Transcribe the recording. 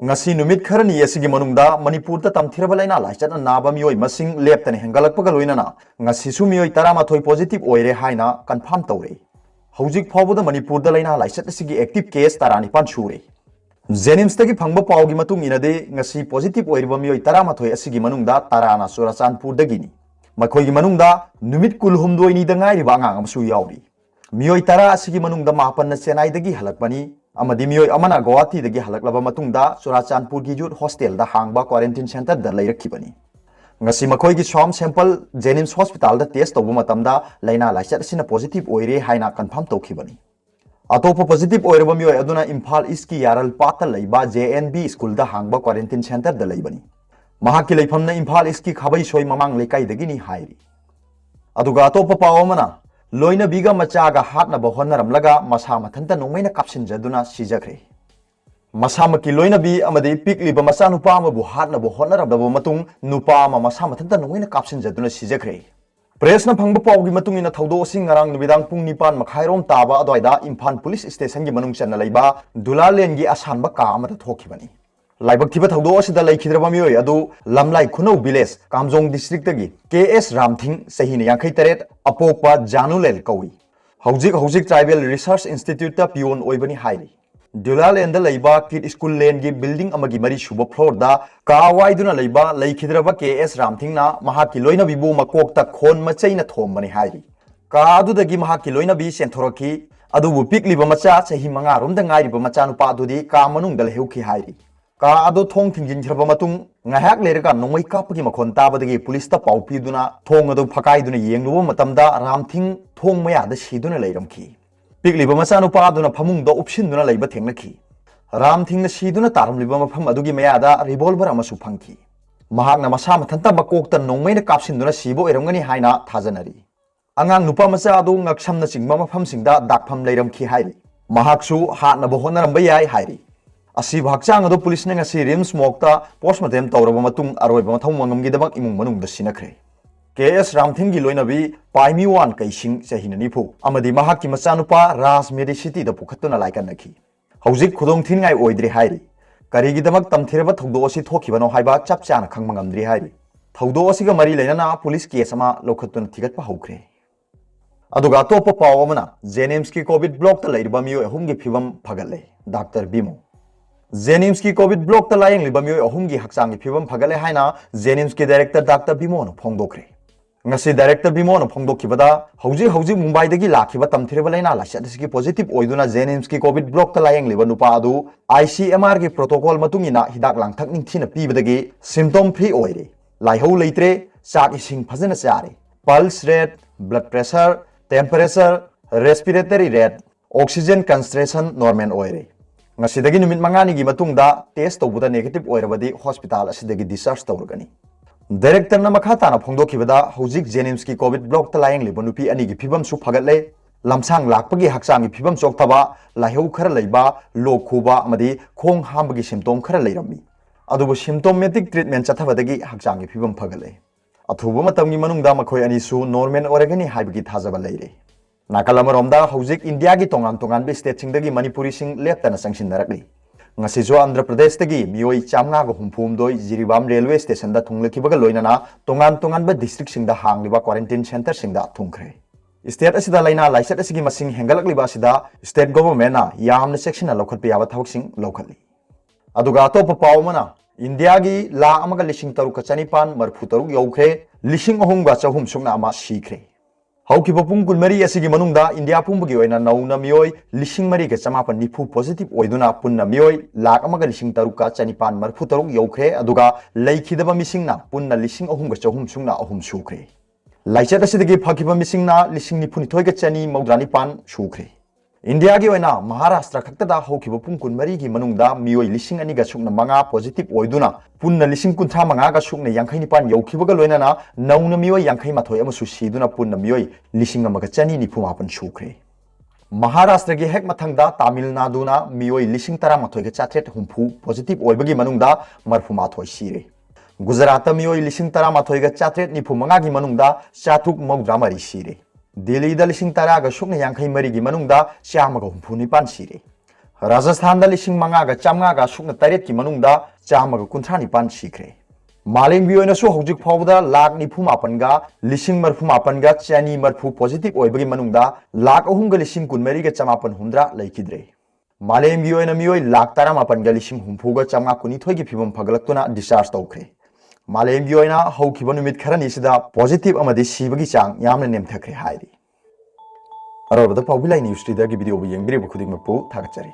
ngasi numit kharani asigi manungda manipur ta tamthiraba laina laichat na naba mioi masing leptani hengalakpaga loinana ngasi su mioi 13 positive oire haina confirm tawre hojik phawbada manipur da laina laichat asigi active case 19 sure jenims tagi phangba pawgi matung inade ngasi positive oiriba mioi 13 asigi manungda tarana surachanpur dagini makhoi gi manungda numit kulhumdoi ni da ngai riba angang amsu yauri mioi 10 asigi manungda mapan na chennai dagi halakpani amadi mioi amana Guwahati dagi halaklaba matungda Surachanpur gi youth hostel da hangba quarantine center da leirakibani ngasi makhoi gi swam sample Jenims hospital da test tobu matamda laina laichat sina positive oire haina confirm tokibani atopa positive oiraba mioi aduna Imphal East ki yaral pata leiba JNB school da hangba quarantine center da leibani mahaki leifamna Imphal East ki khabai soi mamang lekai dagi ni hairi aduga atopa pawamana loina biga machaga hatna bohonaram laga masa mathanta nongmaina kapsin jaduna sijakre masa maki loina bi amadi pikli ba masa nupa ma bu hatna bohonaram da matung nupa ma masa mathanta nongmaina kapsin jaduna sijakre press na phangba pawgi matung ina thodo sing ngarang nubidang pung nipan makhairom taba adoida Imphal police station gi manung channa leiba Dulalen gi asanba ka amata thokibani laibak thiba thodo asida leikhidraba mioi adu lamlai khunou village Kamjong district tagi KS Ramthing sahina 53 apokpa Janulel kawi hojik tribal research institute ta pion oibani hairi Dulalen da leiba kid school lane gi building amagi mari suba floor da kawai duna leiba leikhidraba KS Ramthing na mahaki loina bibu makok ta khon machaina thombani hairi ka adu dagi mahaki loina bi senthoraki adu bu pikliba macha chahi manga rom da ngai riba macha nu pa adu di ka manung dal heuki hairi ka ado thong thingjin thraba matung ngahak leraka nongmai kapagi makhon tabadagi police ta pau piduna thong adu phakai duna yengluba matamda Ramthing thong maya da siduna leiramki pikliba macha nu pa aduna phamung da option duna leiba thengnaki Ramthing na siduna taramliba mafam adugi maya da revolver amasu phangki mahakna masa mathanta makok ta nongmai na kapsin duna sibo eramgani haina thajanari angang nupa macha adu ngaksam na chingma mafam singda dakpham leiramki hairi mahaksu hatna bohonaramba yai hairi asi bhakchang ado police ne ngasi rims mokta postmortem tawraba matung aroiba mathau mangam gi dabak imung manung da sinakre KS Ramthing gi loinabi paimi wan kaising chahina nifu amadi mahak ki machanupa Raj Medicity da pukhatuna laikan nakhi hojik khudong thin ngai oidri hairi kari gi damak tamthiraba thogdo asi thokibano haiba chapchana khangmangamdri hairi thogdo asi ga mari leina police case ama lokhatuna thigatpa hokre aduga topa pawamana Jenims ki covid block ta leirba miyo ahum gi phibam phagalle Dr Bimo Jenims ki covid block ta layeng liba mioi ahum gi hakchang gi phibam phagale haina Jenims ki director Dr Bimo no phongdokre ngasi director Bimo no phongdokibada hauji Mumbai dagi lakhiba tamthireba laina lasat ki positive oiduna Jenims ki covid block ta layeng liba nupa adu ICMR ki protocol matungina hidak langthak ningthina pibadagi symptom free oire laihau leitre chak ising phajana chare pulse rate blood pressure temperature respiratory rate oxygen concentration normal oire ngasidagi numit mangani gi matungda test tawbuda negative oirabadi hospital asidagi discharge tawrgani director na makha na phongdokibada hojik Jenims ki covid block ta layeng liba nupi ani gi phibam su phagatle lamsang lakpagi hakchang gi phibam chokthaba laheu khara leiba lokhuba amadi khong hambagi symptom khara leirami adubu symptomatic treatment chathabadagi hakchang gi phibam phagale athuba matamgi manungda makhoi ani su normal oregani haibagi thajaba leire Nakalamoromda hojik India gi tongan be state singdagi Manipuri sing leptana sangsinnarakli ngasijo Andhra Pradesh tagi mioi chamnga go humphumdoi Jiribam railway station da thunglekibaga loinana tongan ba district singda hangliba quarantine center singda thungkhre state asida laina laisat asigi masing hengalakliba asida state government na yamna section na lokhatpe yaba thawak sing lokhatli aduga topa pawmana India gi la amaga lising taruka chanipan marphu taruk yaukhre lising ahum ga chahum sukna ama sikre Haukiba pung kulmari asigi manungda India pumbagi oina nauna mioi lising mari ga chamapan nifu positive oiduna punna mioi lak amaga lising taruka chanipan marphu taruk yaukhre aduga leikhidaba misingna punna lising ahum ga chahum sungna ahum sukre laichat asidagi phakiba misingna lising nifuni thoi ga chani maudrani pan sukre India gi oina Maharashtra khaktada haukiba pung kulmari gi manungda mioi lising ani ga sukna manga positive oiduna punna lising kuntha manga ga sukna yangkhai nipan yaukibaga loinana nauna mioi yangkhai mathoi amasu siduna punna mioi lising amaga chani nifu mapan sukre Maharashtra gi hek mathangda Tamil Nadu na mioi lising tara mathoi ga chatret humpu positive oibagi manungda marfu mathoi sire Gujarat mioi lising tara mathoi ga chatret nifu manga gi manungda chathuk maudra mari sire Delhi da lising tara ga sukna yangkhai mari gi manungda chama ga humpu nipan sire Rajasthan लिसिंग मंगागा चामगागा सुकना तरेट की मनुंगदा चामगा कुंथ्रा निपान सीख्रे मालेंगी हौजिक फाउदा लाख निफु मापनगा लिसिंग मरफु मापनगा चानी मरफु positive ओइबगी मनुंगदा lakh अहुमगा लिसिंग कुनमरीगा चमापन हुमद्रा लैखिद्रे मालेंगी मियोय lakh तारा मापनगा लिसिंग हुमफुगा चमा कुनिथोयगी फिबम फगलक्तुना discharge तौख्रे मालेंगी हौखिबा नुमित खरनिसिदा positive अमदि सीबगी चांग यामना नेमथखरे हाइरि अरबदा पाउबिलाई news reader की video येंबिरिबा खुदिंगमकपु थागतचरी।